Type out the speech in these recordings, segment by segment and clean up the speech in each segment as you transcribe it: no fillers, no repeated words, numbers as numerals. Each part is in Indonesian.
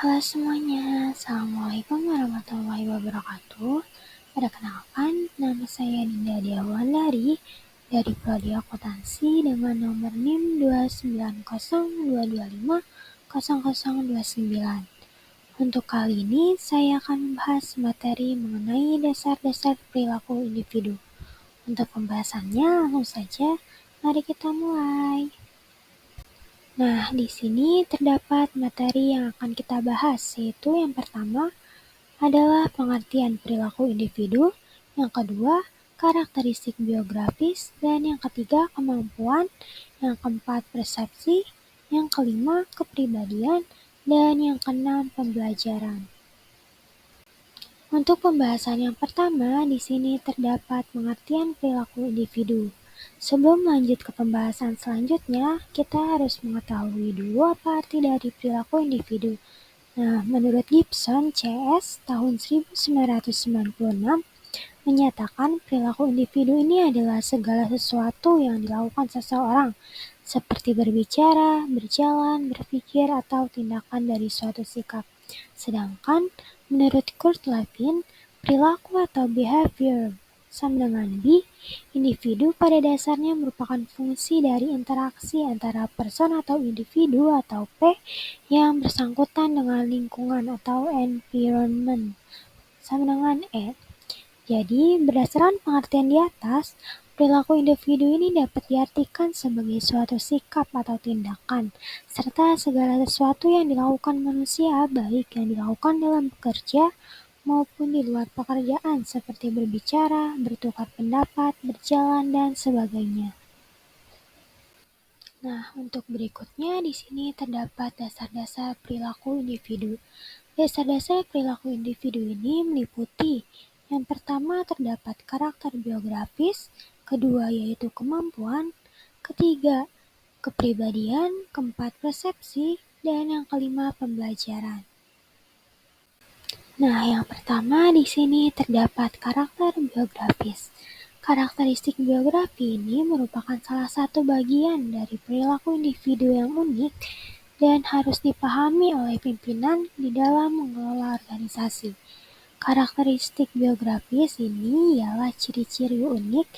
Halo semuanya, Assalamualaikum warahmatullahi wabarakatuh. Perkenalkan, nama saya Dinda Diawandari dari Prodi Akuntansi dengan nomor NIM 29022500029. Untuk kali ini, saya akan membahas materi mengenai dasar-dasar perilaku individu. Untuk pembahasannya, langsung saja, mari kita mulai. Nah, di sini terdapat materi yang akan kita bahas, yaitu yang pertama adalah pengertian perilaku individu, yang kedua, karakteristik biografis, dan yang ketiga, kemampuan, yang keempat, persepsi, yang kelima, kepribadian, dan yang keenam, pembelajaran. Untuk pembahasan yang pertama, di sini terdapat pengertian perilaku individu. Sebelum lanjut ke pembahasan selanjutnya, kita harus mengetahui dulu apa arti dari perilaku individu. Nah, menurut Gibson, CS, tahun 1996, menyatakan perilaku individu ini adalah segala sesuatu yang dilakukan seseorang, seperti berbicara, berjalan, berpikir, atau tindakan dari suatu sikap. Sedangkan, menurut Kurt Lewin, perilaku atau behavior sama dengan B, individu pada dasarnya merupakan fungsi dari interaksi antara person atau individu atau P yang bersangkutan dengan lingkungan atau environment sama dengan E. Jadi, berdasarkan pengertian di atas, perilaku individu ini dapat diartikan sebagai suatu sikap atau tindakan, serta segala sesuatu yang dilakukan manusia, baik yang dilakukan dalam bekerja maupun di luar pekerjaan, seperti berbicara, bertukar pendapat, berjalan, dan sebagainya. Nah, untuk berikutnya di sini terdapat dasar-dasar perilaku individu. Dasar-dasar perilaku individu ini meliputi yang pertama terdapat karakter biografis, kedua yaitu kemampuan, ketiga kepribadian, keempat persepsi, dan yang kelima pembelajaran. Nah, yang pertama di sini terdapat karakter biografis. Karakteristik biografi ini merupakan salah satu bagian dari perilaku individu yang unik dan harus dipahami oleh pimpinan di dalam mengelola organisasi. Karakteristik biografis ini ialah ciri-ciri unik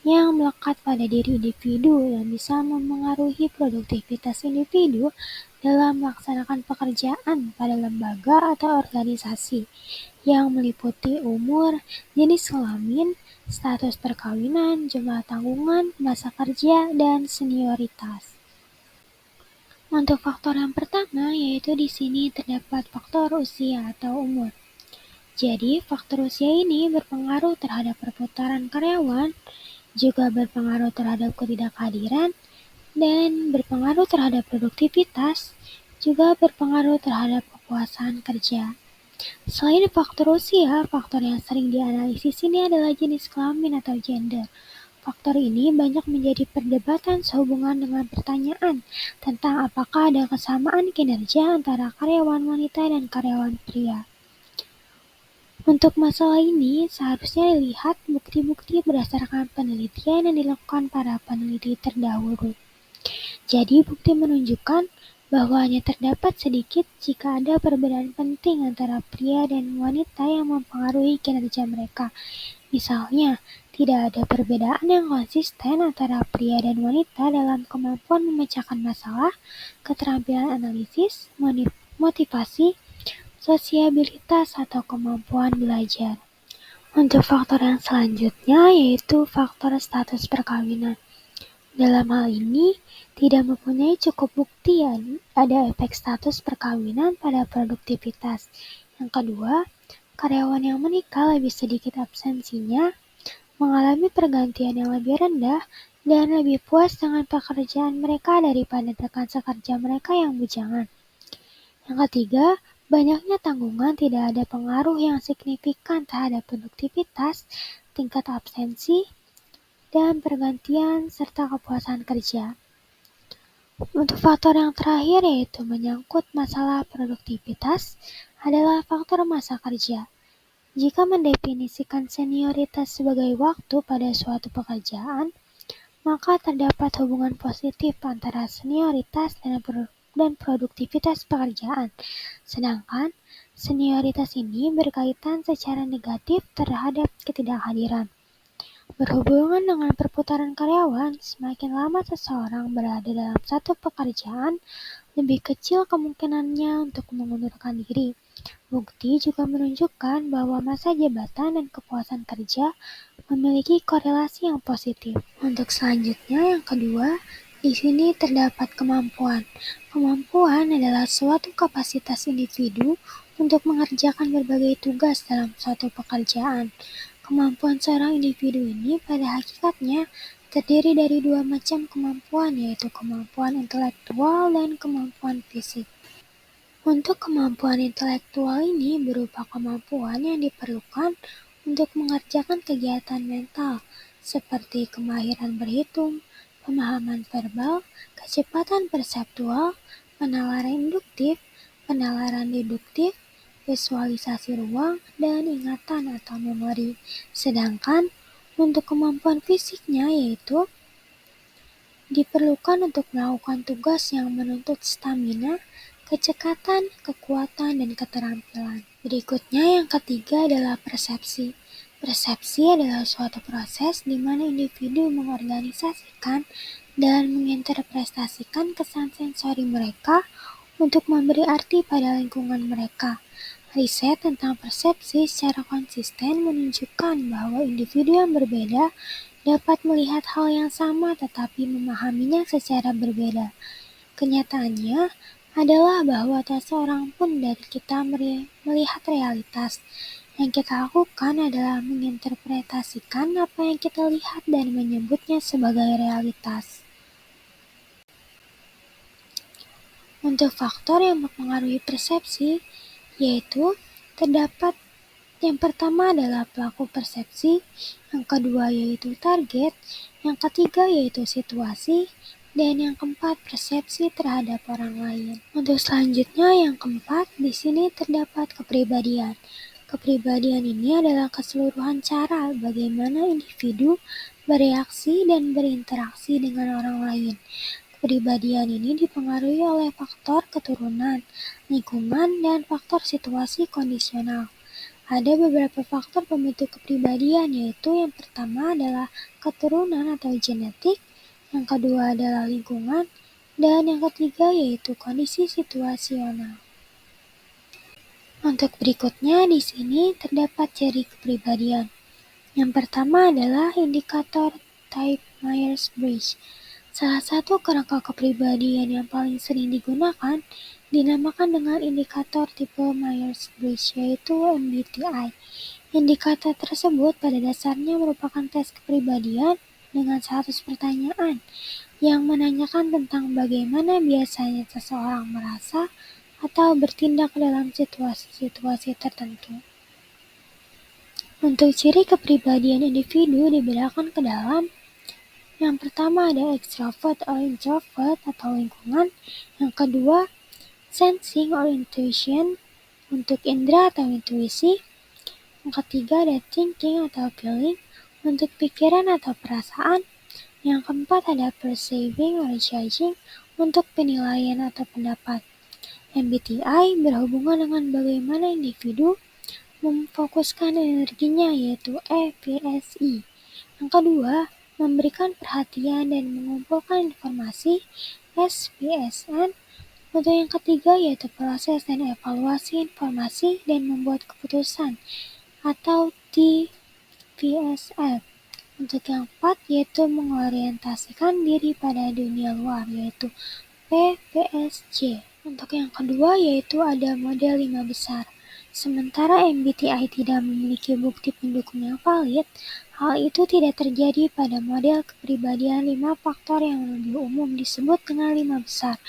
yang melekat pada diri individu yang bisa memengaruhi produktivitas individu dalam melaksanakan pekerjaan pada lembaga atau organisasi, yang meliputi umur, jenis kelamin, status perkawinan, jumlah tanggungan, masa kerja, dan senioritas. Untuk faktor yang pertama, yaitu di sini terdapat faktor usia atau umur. Jadi, faktor usia ini berpengaruh terhadap perputaran karyawan, juga berpengaruh terhadap ketidakhadiran, dan berpengaruh terhadap produktivitas, juga berpengaruh terhadap kepuasan kerja. Selain faktor usia, faktor yang sering dianalisis ini adalah jenis kelamin atau gender. Faktor ini banyak menjadi perdebatan sehubungan dengan pertanyaan tentang apakah ada kesamaan kinerja antara karyawan wanita dan karyawan pria. Untuk masalah ini, seharusnya dilihat bukti-bukti berdasarkan penelitian yang dilakukan para peneliti terdahulu. Jadi, bukti menunjukkan bahwa hanya terdapat sedikit jika ada perbedaan penting antara pria dan wanita yang mempengaruhi kinerja mereka. Misalnya, tidak ada perbedaan yang konsisten antara pria dan wanita dalam kemampuan memecahkan masalah, keterampilan analisis, motivasi, sosiabilitas, atau kemampuan belajar. Untuk faktor yang selanjutnya yaitu faktor status perkawinan. Dalam hal ini, tidak mempunyai cukup bukti ada efek status perkawinan pada produktivitas. Yang kedua, karyawan yang menikah lebih sedikit absensinya, mengalami pergantian yang lebih rendah, dan lebih puas dengan pekerjaan mereka daripada rekan sekerja mereka yang bujangan. Yang ketiga, banyaknya tanggungan tidak ada pengaruh yang signifikan terhadap produktivitas, tingkat absensi, dan pergantian serta kepuasan kerja. Untuk faktor yang terakhir yaitu menyangkut masalah produktivitas adalah faktor masa kerja. Jika mendefinisikan senioritas sebagai waktu pada suatu pekerjaan, maka terdapat hubungan positif antara senioritas dan produktivitas pekerjaan. Sedangkan senioritas ini berkaitan secara negatif terhadap ketidakhadiran. Berhubungan dengan perputaran karyawan, semakin lama seseorang berada dalam satu pekerjaan, lebih kecil kemungkinannya untuk mengundurkan diri. Bukti juga menunjukkan bahwa masa jabatan dan kepuasan kerja memiliki korelasi yang positif. Untuk selanjutnya, yang kedua, di sini terdapat kemampuan. Kemampuan adalah suatu kapasitas individu untuk mengerjakan berbagai tugas dalam suatu pekerjaan. Kemampuan seorang individu ini pada hakikatnya terdiri dari dua macam kemampuan, yaitu kemampuan intelektual dan kemampuan fisik. Untuk kemampuan intelektual ini berupa kemampuan yang diperlukan untuk mengerjakan kegiatan mental, seperti kemahiran berhitung, pemahaman verbal, kecepatan perseptual, penalaran induktif, penalaran deduktif, visualisasi ruang, dan ingatan atau memori. Sedangkan untuk kemampuan fisiknya yaitu diperlukan untuk melakukan tugas yang menuntut stamina, kecekatan, kekuatan, dan keterampilan. Berikutnya yang ketiga adalah persepsi. Persepsi adalah suatu proses di mana individu mengorganisasikan dan menginterpretasikan kesan sensori mereka untuk memberi arti pada lingkungan mereka. Riset tentang persepsi secara konsisten menunjukkan bahwa individu yang berbeda dapat melihat hal yang sama tetapi memahaminya secara berbeda. Kenyataannya adalah bahwa tak seorang pun dari kita melihat realitas. Yang kita lakukan adalah menginterpretasikan apa yang kita lihat dan menyebutnya sebagai realitas. Untuk faktor yang mempengaruhi persepsi, yaitu terdapat yang pertama adalah pelaku persepsi, yang kedua yaitu target, yang ketiga yaitu situasi, dan yang keempat persepsi terhadap orang lain. Untuk selanjutnya yang keempat, di sini terdapat kepribadian. Kepribadian ini adalah keseluruhan cara bagaimana individu bereaksi dan berinteraksi dengan orang lain. Kepribadian ini dipengaruhi oleh faktor keturunan, lingkungan, dan faktor situasi kondisional. Ada beberapa faktor pembentuk kepribadian, yaitu yang pertama adalah keturunan atau genetik, yang kedua adalah lingkungan, dan yang ketiga yaitu kondisi situasional. Untuk berikutnya di sini terdapat ciri kepribadian. Yang pertama adalah indikator type Myers-Briggs. Salah satu kerangka kepribadian yang paling sering digunakan dinamakan dengan indikator tipe Myers-Briggs, yaitu MBTI. Indikator tersebut pada dasarnya merupakan tes kepribadian dengan 100 pertanyaan yang menanyakan tentang bagaimana biasanya seseorang merasa atau bertindak dalam situasi-situasi tertentu. Untuk ciri kepribadian individu dibedakan ke dalam yang pertama ada extrovert or introvert atau lingkungan, yang kedua sensing or intuition untuk indera atau intuisi, yang ketiga ada thinking atau feeling untuk pikiran atau perasaan, yang keempat ada perceiving or judging untuk penilaian atau pendapat. MBTI berhubungan dengan bagaimana individu memfokuskan energinya yaitu EPSI. Yang kedua, memberikan perhatian dan mengumpulkan informasi SPSN. Untuk yang ketiga yaitu proses dan evaluasi informasi dan membuat keputusan atau TPSF. Untuk yang keempat yaitu mengorientasikan diri pada dunia luar yaitu PPSJ. Untuk yang kedua yaitu ada model 5 besar. Sementara MBTI tidak memiliki bukti pendukung yang valid, hal itu tidak terjadi pada model kepribadian 5 faktor yang lebih umum disebut dengan 5 besar.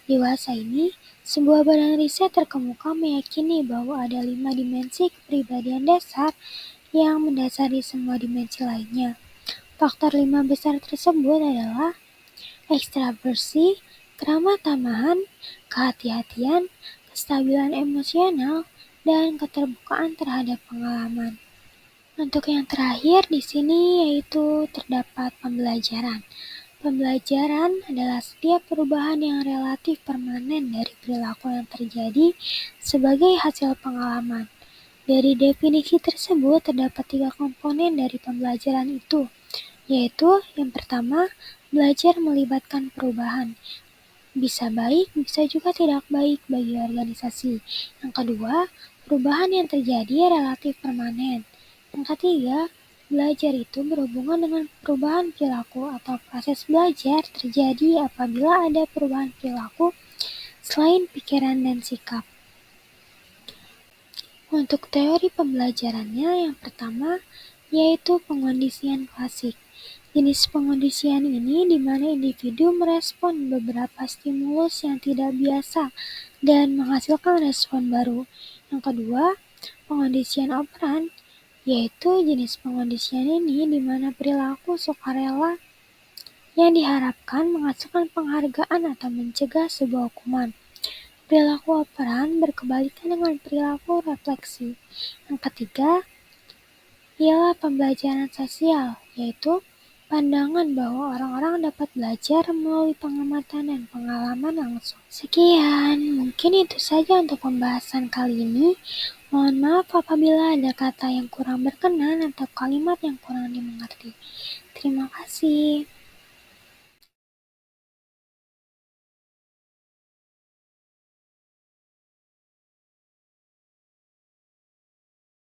Dewasa ini, sebuah badan riset terkemuka meyakini bahwa ada 5 dimensi kepribadian dasar yang mendasari semua dimensi lainnya. Faktor 5 besar tersebut adalah ekstraversi, keramah tamahan, kehati-hatian, kestabilan emosional, dan keterbukaan terhadap pengalaman. Untuk yang terakhir di sini yaitu terdapat pembelajaran. Pembelajaran adalah setiap perubahan yang relatif permanen dari perilaku yang terjadi sebagai hasil pengalaman. Dari definisi tersebut terdapat 3 komponen dari pembelajaran itu, yaitu yang pertama, belajar melibatkan perubahan. Bisa baik, bisa juga tidak baik bagi organisasi. Yang kedua, perubahan yang terjadi relatif permanen. Yang ketiga, belajar itu berhubungan dengan perubahan perilaku atau proses belajar terjadi apabila ada perubahan perilaku selain pikiran dan sikap. Untuk teori pembelajarannya, yang pertama yaitu pengondisian klasik. Jenis pengondisian ini di mana individu merespon beberapa stimulus yang tidak biasa dan menghasilkan respon baru. Yang kedua, pengondisian operan, yaitu jenis pengondisian ini di mana perilaku sukarela yang diharapkan menghasilkan penghargaan atau mencegah sebuah hukuman. Perilaku operan berkebalikan dengan perilaku refleksi. Yang ketiga, ialah pembelajaran sosial, yaitu pandangan bahwa orang-orang dapat belajar melalui pengamatan dan pengalaman langsung. Sekian, mungkin itu saja untuk pembahasan kali ini. Mohon maaf apabila ada kata yang kurang berkenan atau kalimat yang kurang dimengerti. Terima kasih.